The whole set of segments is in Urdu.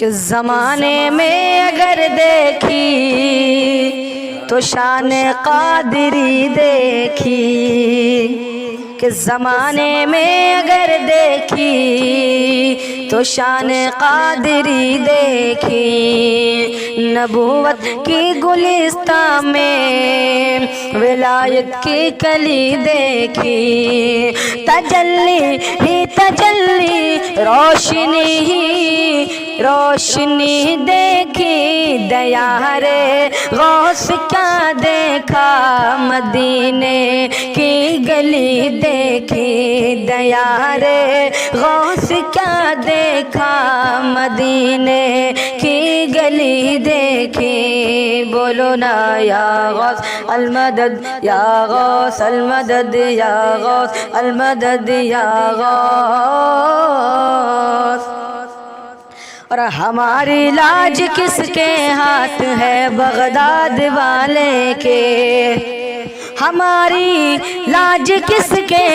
کہ زمانے میں اگر دیکھی تو شان قادری دیکھی، کہ زمانے میں اگر دیکھی تو شان قادری دیکھی، نبوت کی گلستان میں ولایت کی کلی دیکھی، تجلی ہی تجلی روشنی ہی روشنی دیکھی، دیار غوث کیا دیکھا مدینے کی گلی دیکھی، دیار غوث کیا دیکھا مدینے کی گلی دیکھی، بولو نا یا غوث المدد یا غوث المدد یا غوث المدد یا غوث۔ اور ہماری لاج کس کے ہاتھ ہے بغداد والے کے، ہماری لاج کس کے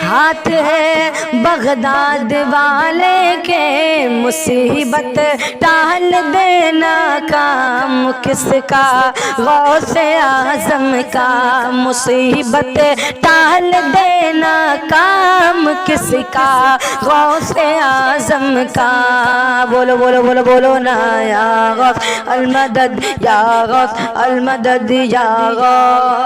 ہاتھ ہے بغداد والے کے، مصیبت ٹال دینا کام کس کا غوث اعظم کا، مصیبت ٹال دینا کام کس کا غوث اعظم کا، بولو بولو بولو بولو نا یا غوث المدد یا غوث المدد یا غوث۔